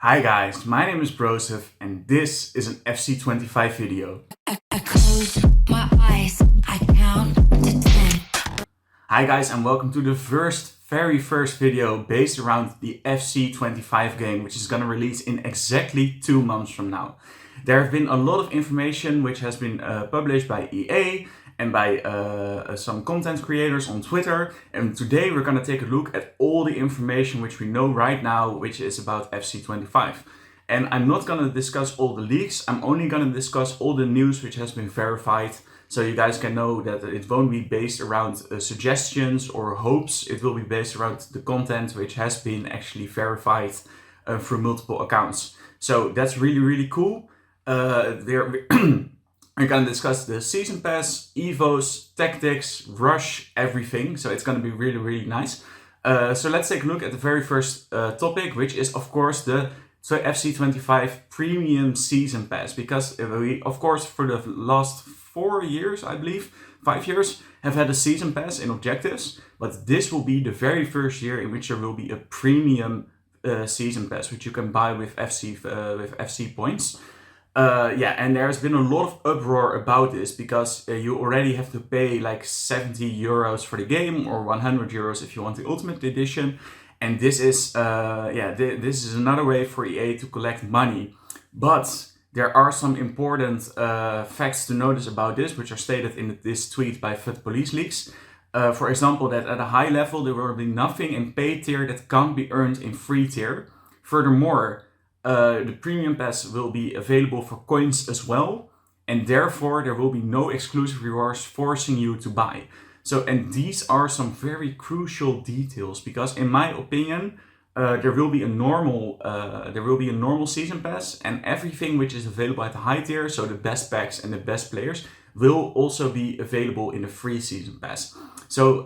Hi guys, my name is Broseph and this is an FC25 video. I close my eyes, I count to 10. Hi guys and welcome to the very first video based around the FC25 game, which is gonna release in exactly 2 months from now. There have been a lot of information which has been published by EA and by some content creators on Twitter, and today we're gonna take a look at all the information which we know right now, which is about FC25. And I'm not gonna discuss all the leaks, I'm only gonna discuss all the news which has been verified, so you guys can know that it won't be based around suggestions or hopes. It will be based around the content which has been actually verified through multiple accounts. So that's really cool. We're gonna discuss the season pass, evos, tactics, rush, everything. So it's gonna be really nice. So let's take a look at the very first topic, which is of course the FC25 premium season pass, because we of course for the last 4 years, I believe, 5 years, have had a season pass in objectives, but this will be the very first year in which there will be a premium season pass, which you can buy with FC points. And there's been a lot of uproar about this because you already have to pay like 70 euros for the game or 100 euros if you want the Ultimate Edition. And this is this is another way for EA to collect money. But there are some important facts to notice about this, which are stated in this tweet by FUT Police Leaks. For example, that at a high level there will be nothing in paid tier that can't be earned in free tier. Furthermore, the premium pass will be available for coins as well, and therefore there will be no exclusive rewards forcing you to buy. So, and these are some very crucial details, because in my opinion, there will be a normal season pass, and everything which is available at the high tier, so the best packs and the best players, will also be available in the free season pass. So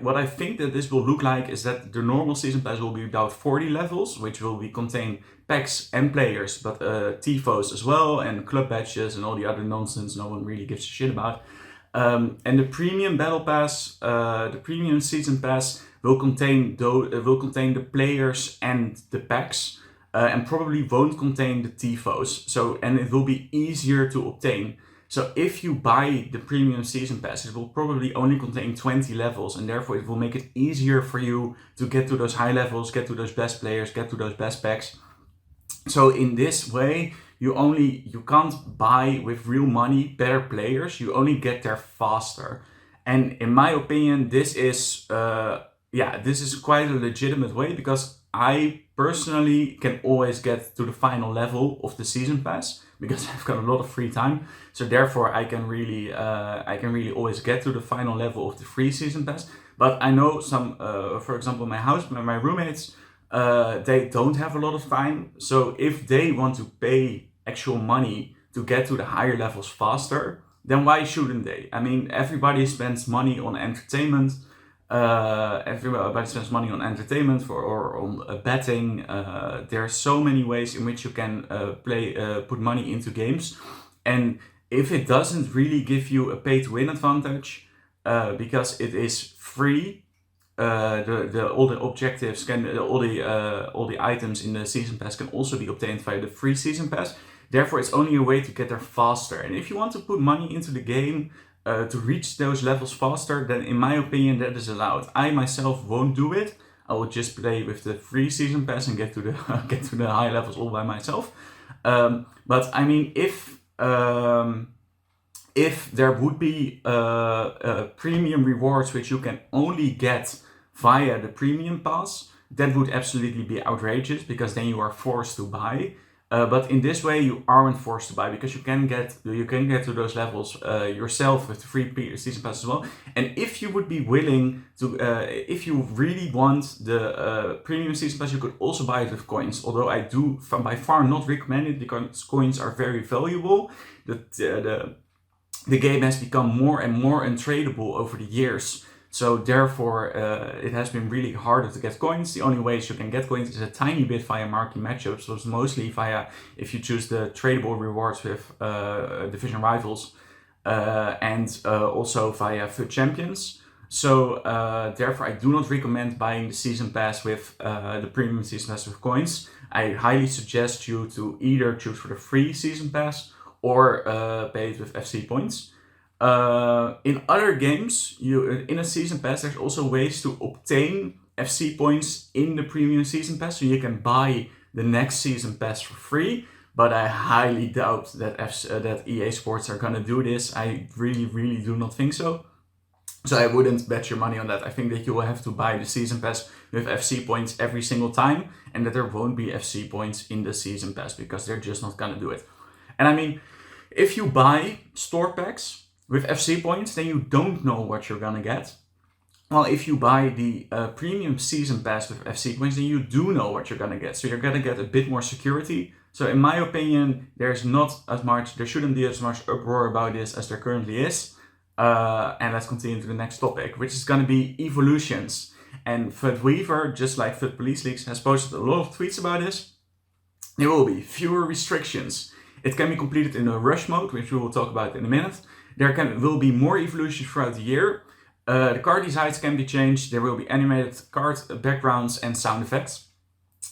what I think that this will look like is that the normal season pass will be about 40 levels, which will be contain packs and players, but tifos as well, and club badges and all the other nonsense no one really gives a shit about. And the premium battle pass, the premium season pass, will contain the players and the packs, and probably won't contain the tifos. So, and it will be easier to obtain. So if you buy the premium season pass, it will probably only contain 20 levels, and therefore it will make it easier for you to get to those high levels, get to those best players, get to those best packs. So in this way, you can't buy with real money better players, you only get there faster. And in my opinion, this is quite a legitimate way, because I personally can always get to the final level of the season pass because I've got a lot of free time. So therefore I can really always get to the final level of the free season pass. But I know some, for example, my roommates, they don't have a lot of time. So if they want to pay actual money to get to the higher levels faster, then why shouldn't they? I mean, everybody spends money on entertainment. Everybody spends money on entertainment or on betting. There are so many ways in which you can put money into games, and if it doesn't really give you a pay-to-win advantage, because it is free, all the objectives all the items in the season pass can also be obtained via the free season pass. Therefore, it's only a way to get there faster. And if you want to put money into the game to reach those levels faster, then in my opinion that is allowed. I myself won't do it. I will just play with the free season pass and get to the high levels all by myself. But I mean, if there would be premium rewards which you can only get via the premium pass, that would absolutely be outrageous, because then you are forced to buy. But in this way you aren't forced to buy, because you can get to those levels yourself with the free season pass as well. And if you would be willing to, if you really want the premium season pass, you could also buy it with coins. Although I do by far not recommend it, because coins are very valuable. The game has become more and more untradeable over the years. So therefore, it has been really harder to get coins. The only ways you can get coins is a tiny bit via marquee matchups. So it's mostly via, if you choose the tradable rewards with division rivals, and also via FUT champions. So therefore I do not recommend buying the season pass with the premium season pass with coins. I highly suggest you to either choose for the free season pass or pay it with FC points. In other games, in a season pass, there's also ways to obtain FC points in the premium season pass, so you can buy the next season pass for free. But I highly doubt that that EA Sports are gonna do this. I really do not think so. So I wouldn't bet your money on that. I think that you will have to buy the season pass with FC points every single time, and that there won't be FC points in the season pass because they're just not gonna do it. And I mean, if you buy store packs with FC points, then you don't know what you're gonna get. Well, if you buy the premium season pass with FC points, then you do know what you're gonna get. So you're gonna get a bit more security. So in my opinion, there shouldn't be as much uproar about this as there currently is. And let's continue to the next topic, which is gonna be evolutions. And FUT Weaver, just like FUT Police Leagues, has posted a lot of tweets about this. There will be fewer restrictions. It can be completed in a rush mode, which we will talk about in a minute. There will be more evolutions throughout the year. The card designs can be changed. There will be animated card backgrounds and sound effects.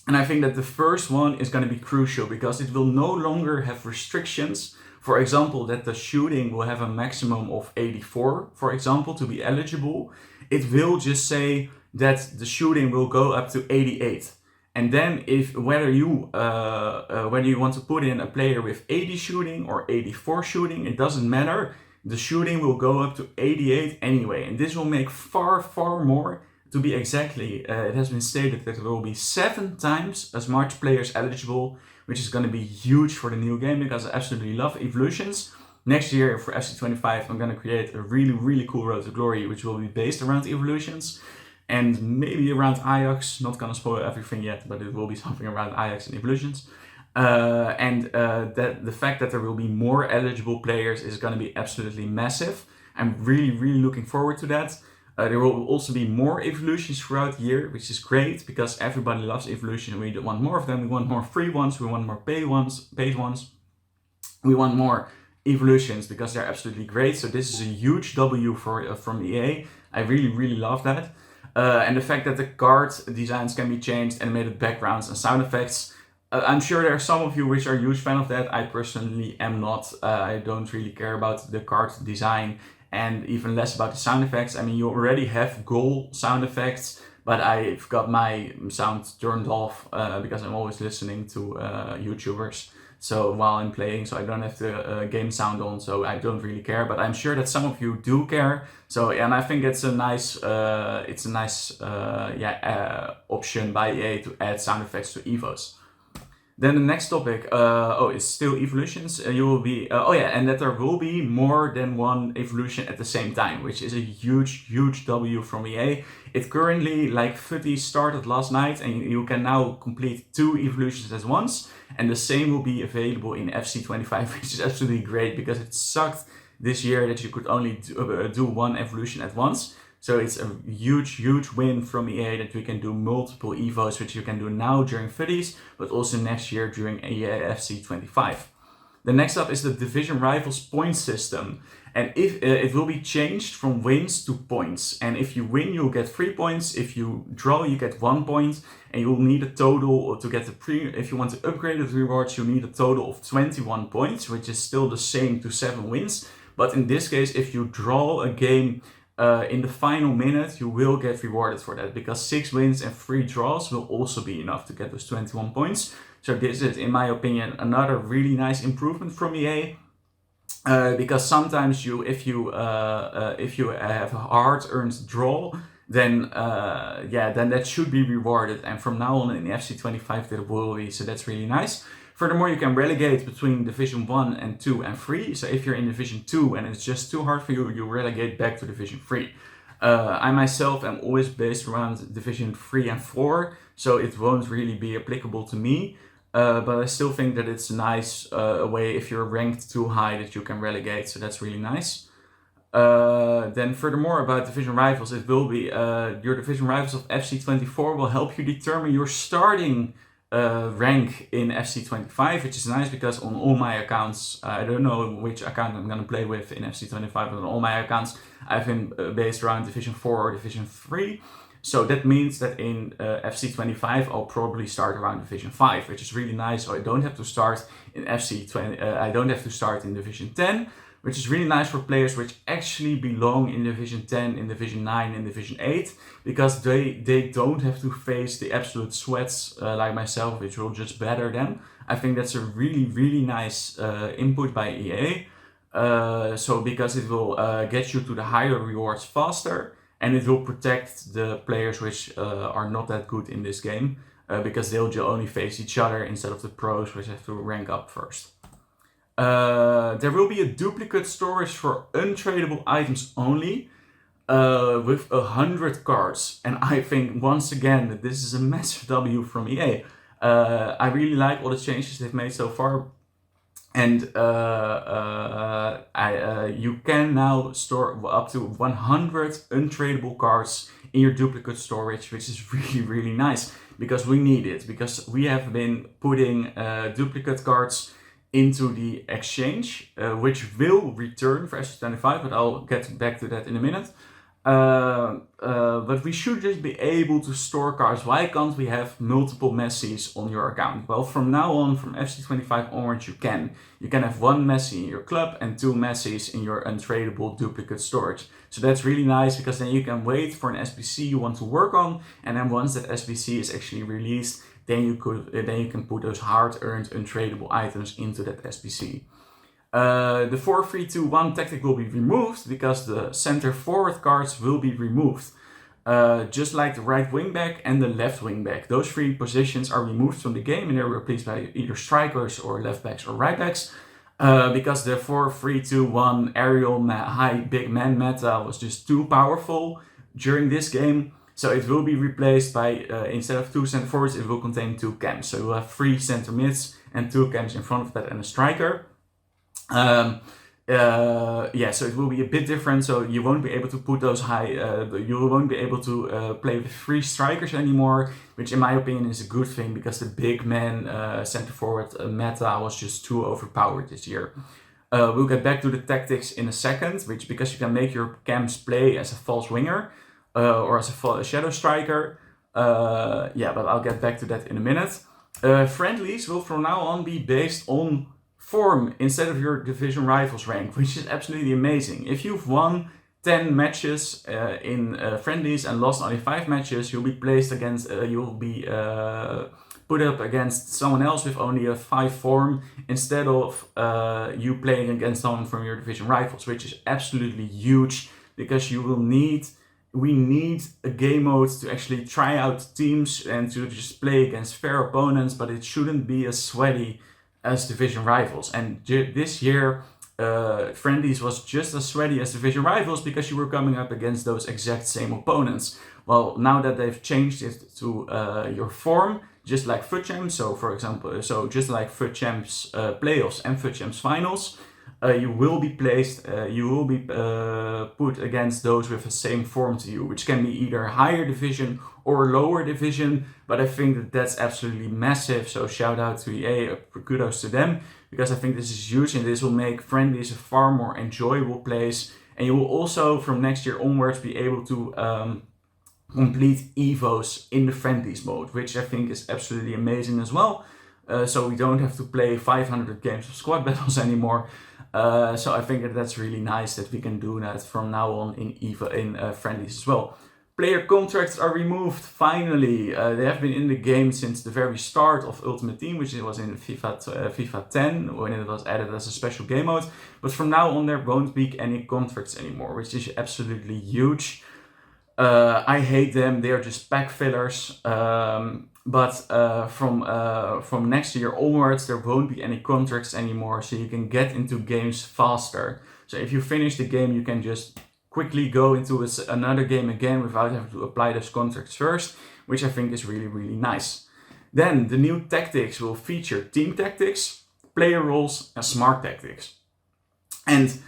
And I think that the first one is going to be crucial because it will no longer have restrictions. For example, that the shooting will have a maximum of 84, for example, to be eligible. It will just say that the shooting will go up to 88. And then whether you want to put in a player with 80 shooting or 84 shooting, it doesn't matter. The shooting will go up to 88 anyway. And this will make far more. To be exactly, it has been stated that there will be 7 times as much players eligible, which is going to be huge for the new game because I absolutely love evolutions. Next year for FC25, I'm going to create a really cool Road to Glory, which will be based around evolutions and maybe around Ajax. Not going to spoil everything yet, but it will be something around Ajax and evolutions. That the fact that there will be more eligible players is going to be absolutely massive. I'm really looking forward to that. There will also be more evolutions throughout the year, which is great because everybody loves evolution. We want more of them. We want more free ones. We want more paid ones. We want more evolutions because they're absolutely great. So this is a huge W from EA. I really love that. And the fact that the card designs can be changed, animated backgrounds and sound effects. I'm sure there are some of you which are huge fan of that. I personally am not. I don't really care about the card design and even less about the sound effects. I mean, you already have goal sound effects, but I've got my sound turned off because I'm always listening to YouTubers. So while I'm playing, so I don't have the game sound on, so I don't really care. But I'm sure that some of you do care. So and I think it's a nice, option by EA to add sound effects to Evos. Then the next topic, is still evolutions. You will be, and that there will be more than one evolution at the same time, which is a huge W from EA. It currently, like FUT started last night, and you can now complete 2 evolutions at once, and the same will be available in FC25, which is absolutely great because it sucked this year that you could only do 1 evolution at once. So it's a huge win from EA that we can do multiple Evos, which you can do now during FUTties, but also next year during EA FC25. The next up is the Division Rivals point system. And if it will be changed from wins to points. And if you win, you'll get 3 points. If you draw, you get 1 point. And you'll need a total to get if you want to upgrade the rewards, you need a total of 21 points, which is still the same to 7 wins. But in this case, if you draw a game in the final minute, you will get rewarded for that because 6 wins and 3 draws will also be enough to get those 21 points. So this is, in my opinion, another really nice improvement from EA. Because sometimes if you have a hard-earned draw, then that should be rewarded. And from now on in FC25 that will be, so that's really nice. Furthermore, you can relegate between Division 1 and 2 and 3. So if you're in Division 2 and it's just too hard for you, you relegate back to Division 3. I myself am always based around Division 3 and 4, so it won't really be applicable to me. But I still think that it's a nice way if you're ranked too high that you can relegate, so that's really nice. Then furthermore about Division Rivals, it will be your Division Rivals of FC24 will help you determine your starting rank in FC25, which is nice because on all my accounts, I don't know which account I'm going to play with in FC25, but on all my accounts I've been based around Division 4 or Division 3. So that means that in FC25 I'll probably start around Division 5, which is really nice. So I don't have to start in FC20. I don't have to start in Division 10, which is really nice for players which actually belong in Division 10, in Division 9, in Division 8, because they don't have to face the absolute sweats like myself, which will just better them. I think that's a really nice input by EA. So because it will get you to the higher rewards faster, and it will protect the players which are not that good in this game, because they'll only face each other instead of the pros, which have to rank up first. There will be a duplicate storage for untradeable items only, with 100 cards, and I think once again that this is a massive W from EA. I really like all the changes they've made so far, and you can now store up to 100 untradeable cards in your duplicate storage, which is really nice, because we need it, because we have been putting duplicate cards into the exchange, which will return for FC25, but I'll get back to that in a minute. But we should just be able to store cards. Why can't we have multiple Messis on your account? Well, from now on, from FC25 onwards, you can. You can have one Messi in your club and two Messis in your untradeable duplicate storage. So that's really nice, because then you can wait for an SBC you want to work on, and then once that SBC is actually released, then you can put those hard-earned untradeable items into that SBC. The 4-3-2-1 tactic will be removed because the center forward cards will be removed. Just like the right wing back and the left wing back. Those three positions are removed from the game and they're replaced by either strikers or left backs or right backs. Because the 4-3-2-1 aerial high big man meta was just too powerful during this game. So it will be replaced by, instead of two center forwards, it will contain two cams. So you'll have 3 center mids and 2 cams in front of that and a striker. So it will be a bit different. So you won't be able to put those you won't be able to play with 3 strikers anymore, which in my opinion is a good thing, because the big man center forward meta was just too overpowered this year. We'll get back to the tactics in a second, because you can make your cams play as a false winger. Or as a shadow striker. But I'll get back to that in a minute. Friendlies will from now on be based on form instead of your division rivals rank, which is absolutely amazing. If you've won 10 matches in friendlies and lost only 5 matches, you'll be placed against, you'll be put up against someone else with only a 5 form, instead of you playing against someone from your division rivals, which is absolutely huge, because we need a game mode to actually try out teams and to just play against fair opponents, but it shouldn't be as sweaty as division rivals. And this year, friendlies was just as sweaty as division rivals, because you were coming up against those exact same opponents. Well, now that they've changed it to your form, just like FUT Champs, so for example, just like FUT Champs playoffs and FUT Champs finals, you will be put against those with the same form to you, which can be either higher division or lower division, but I think that that's absolutely massive. So shout out to EA, kudos to them, because I think this is huge, and this will make friendlies a far more enjoyable place. And you will also, from next year onwards, be able to complete evos in the friendlies mode, which I think is absolutely amazing as well. So we don't have to play 500 games of squad battles anymore. So I think that's really nice that we can do that from now on in friendlies as well. Player contracts are removed finally. They have been in the game since the very start of Ultimate Team, which was in FIFA 10 when it was added as a special game mode. But from now on there won't be any contracts anymore, which is absolutely huge. I hate them. They are just pack fillers. But from next year onwards, there won't be any contracts anymore, so you can get into games faster. So if you finish the game, you can just quickly go into another game again without having to apply those contracts first, which I think is really nice. Then the new tactics will feature team tactics, player roles, and smart tactics. And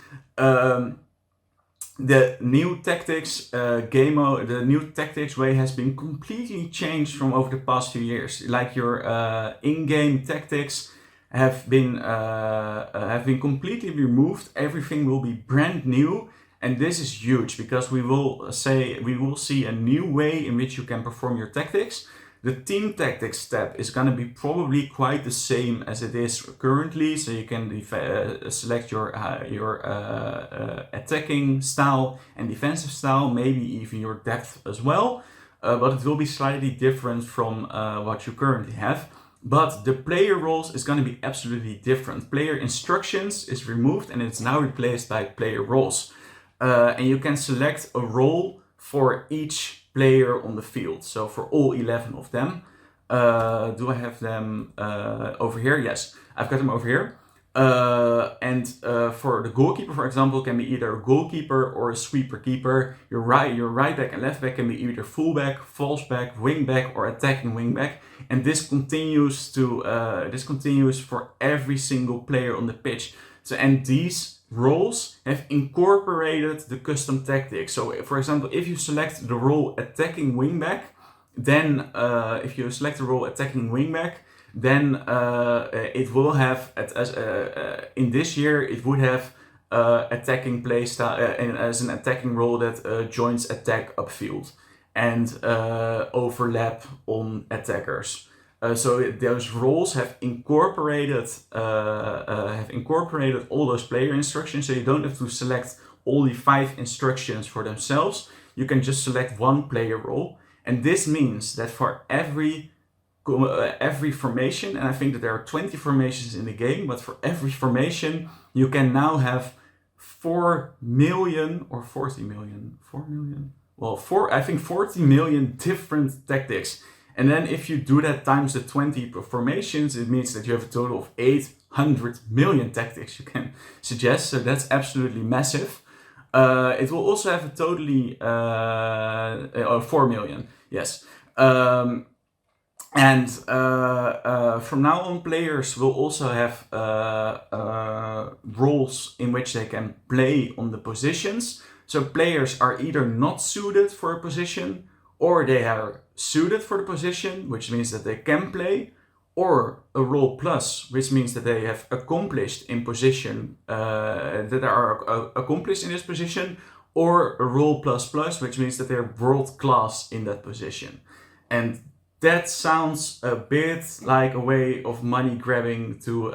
the new tactics the new tactics way has been completely changed from over the past few years. Like your in-game tactics have been completely removed. Everything will be brand new, And this is huge because we will see a new way in which you can perform your tactics. The team tactics tab is going to be probably quite the same as it is currently. So you can select your attacking style and defensive style, maybe even your depth as well. But it will be slightly different from what you currently have. But the player roles is going to be absolutely different. Player instructions is removed and it's now replaced by player roles. And you can select a role for each player on the field. So for all 11 of them. Do I have them over here? Yes, I've got them over here. And for the goalkeeper, for example, can be either a goalkeeper or a sweeper keeper. Your right back and left back can be either fullback, false back, wing back, or attacking wing back. And this continues for every single player on the pitch. So and these roles have incorporated the custom tactics. So for example, if you select the role attacking wingback, then then it will have in this year it would have attacking play style as an attacking role that joins attack upfield and overlap on attackers. So those roles have incorporated all those player instructions. So you don't have to select all the 5 instructions for themselves. You can just select one player role, and this means that for every formation, and I think that there are 20 formations in the game, but for every formation you can now have 4 million or 40 million, 4 million. Well, I think 40 million different tactics. And then if you do that times the 20 formations, it means that you have a total of 800 million tactics you can suggest. So that's absolutely massive. It will also have a totally 4 million. Yes. And from now on, players will also have roles in which they can play on the positions. So players are either not suited for a position, or they are suited for the position, which means that they can play, or a role plus, which means that they have accomplished in position, that are accomplished in this position, or a role plus plus, which means that they're world class in that position. And that sounds a bit like a way of money grabbing to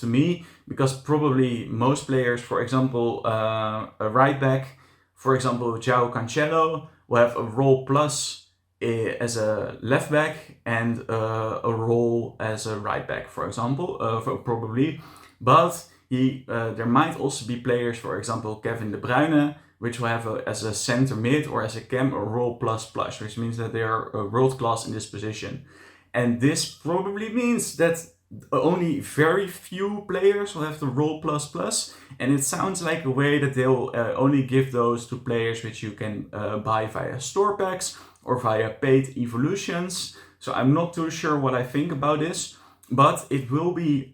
me, because probably most players, for example, a right back, for example, João Cancelo, will have a role plus as a left back and a role as a right back, for example, probably. But there might also be players, for example, Kevin De Bruyne, which will have as a center mid or as a cam a role plus plus, which means that they are world class in this position. And this probably means that only very few players will have the role plus plus, and it sounds like a way that they'll only give those to players which you can buy via store packs or via paid evolutions. So I'm not too sure what I think about this, but it will be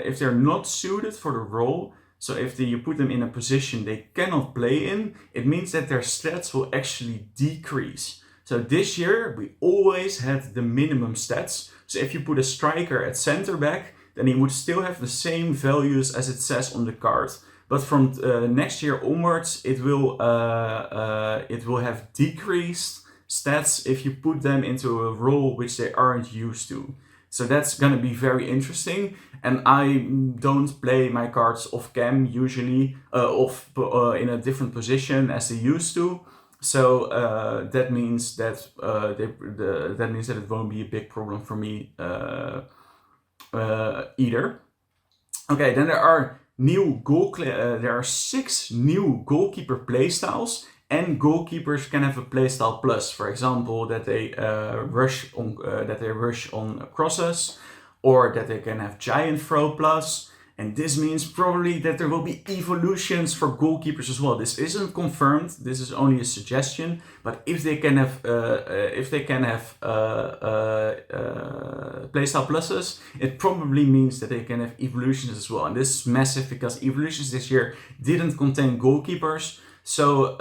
if they're not suited for the role, so if you put them in a position they cannot play in, it means that their stats will actually decrease. So this year we always had the minimum stats. So if you put a striker at center back, then he would still have the same values as it says on the card. But from next year onwards, it will have decreased stats if you put them into a role which they aren't used to. So that's gonna be very interesting. And I don't play my cards off cam usually, in a different position as they used to. So that means that it won't be a big problem for me either. Okay, then there are there are 6 new goalkeeper playstyles, and goalkeepers can have a playstyle plus. For example, that they rush on crosses, or that they can have giant throw plus. And this means probably that there will be evolutions for goalkeepers as well. This isn't confirmed. This is only a suggestion. But if they can have playstyle pluses, it probably means that they can have evolutions as well. And this is massive because evolutions this year didn't contain goalkeepers. So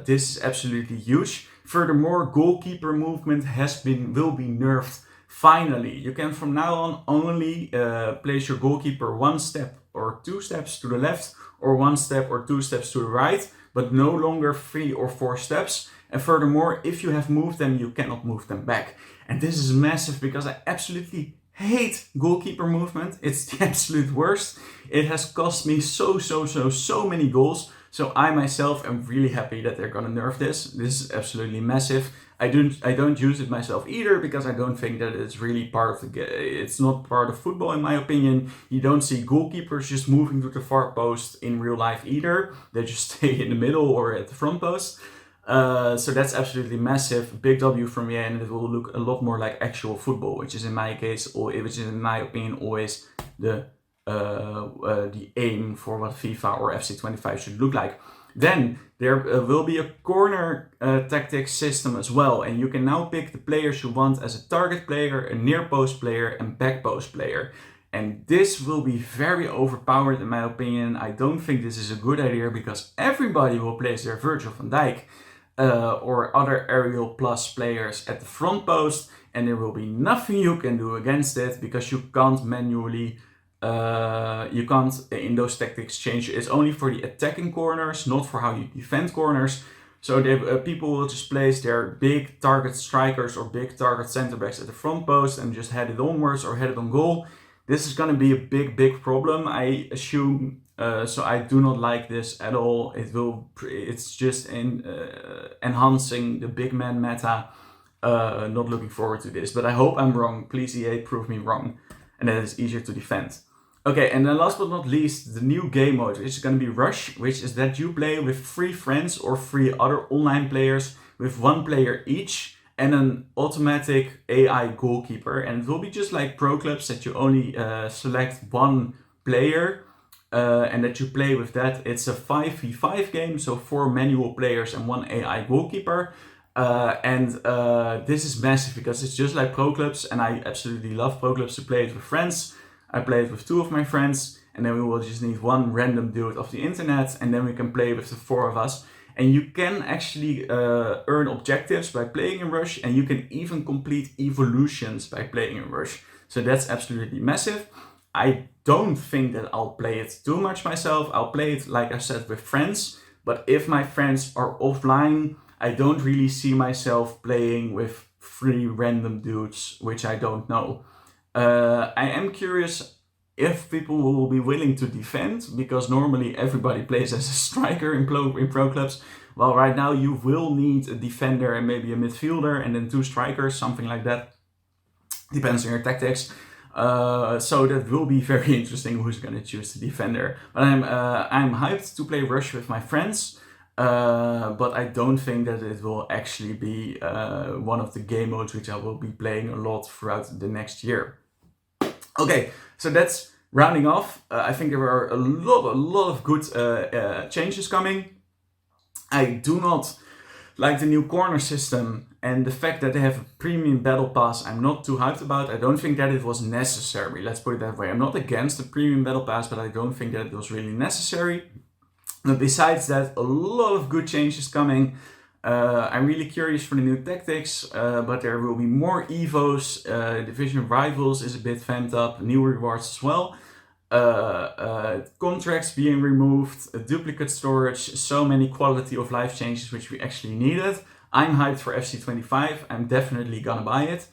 this is absolutely huge. Furthermore, goalkeeper movement will be nerfed. Finally, you can from now on only place your goalkeeper one step or 2 steps to the left, or 1 step or 2 steps to the right, but no longer 3 or 4 steps. And furthermore, if you have moved them, you cannot move them back. And this is massive because I absolutely hate goalkeeper movement. It's the absolute worst. It has cost me so many goals. So I myself am really happy that they're gonna nerf this. This is absolutely massive. I don't use it myself either because I don't think that it's really part of the game. It's not part of football in my opinion. You don't see goalkeepers just moving to the far post in real life either. They just stay in the middle or at the front post. So that's absolutely massive. Big W from me, and it will look a lot more like actual football, which is in my case, or which is in my opinion always the aim for what FIFA or FC25 should look like. Then there will be a corner tactics system as well, and you can now pick the players you want as a target player, a near post player, and back post player. And this will be very overpowered in my opinion. I don't think this is a good idea because everybody will place their Virgil van Dijk or other aerial plus players at the front post, and there will be nothing you can do against it because you can't manually in those tactics change. It's only for the attacking corners, not for how you defend corners. So people will just place their big target strikers or big target center backs at the front post and just head it onwards or head it on goal. This is going to be a big problem, I assume. So I do not like this at all. It's just enhancing the big man meta. Not looking forward to this, but I hope I'm wrong. Please EA, prove me wrong, and that it's easier to defend. Okay, and then last but not least, the new game mode, which is going to be Rush, which is that you play with 3 friends or 3 other online players with 1 player each and an automatic AI goalkeeper. And it will be just like pro clubs that you only select 1 player and that you play with that. It's a 5v5 game, so 4 manual players and 1 AI goalkeeper. This is massive because it's just like pro clubs, and I absolutely love pro clubs to play it with friends. I play it with 2 of my friends, and then we will just need 1 random dude off the internet, and then we can play with the 4 of us. And you can actually earn objectives by playing in Rush, and you can even complete evolutions by playing in Rush. So that's absolutely massive. I don't think that I'll play it too much myself. I'll play it, like I said, with friends. But if my friends are offline, I don't really see myself playing with 3 random dudes, which I don't know. I am curious if people will be willing to defend, because normally everybody plays as a striker in pro clubs. Well, right now you will need a defender and maybe a midfielder and then 2 strikers, something like that. Depends on your tactics. So that will be very interesting who's going to choose the defender. But I'm hyped to play Rush with my friends. But I don't think that it will actually be one of the game modes which I will be playing a lot throughout the next year. Okay, so that's rounding off. I think there are a lot of good changes coming. I do not like the new corner system, and the fact that they have a premium battle pass I'm not too hyped about. I don't think that it was necessary, let's put it that way. I'm not against the premium battle pass, but I don't think that it was really necessary. But besides that, a lot of good changes coming. I'm really curious for the new tactics, but there will be more evos. Division Rivals is a bit vamped up, new rewards as well. Contracts being removed, duplicate storage, so many quality of life changes which we actually needed. I'm hyped for FC25. I'm definitely gonna buy it.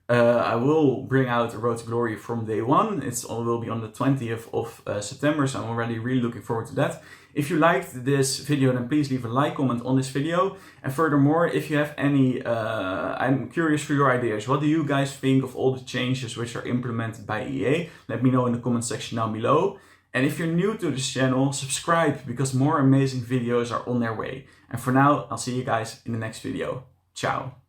I will bring out Road to Glory from day 1. It will be on the 20th of September, so I'm already really looking forward to that. If you liked this video, then please leave a like, comment on this video. And furthermore, if you have any, I'm curious for your ideas. What do you guys think of all the changes which are implemented by EA? Let me know in the comment section down below. And if you're new to this channel, subscribe, because more amazing videos are on their way. And for now, I'll see you guys in the next video. Ciao.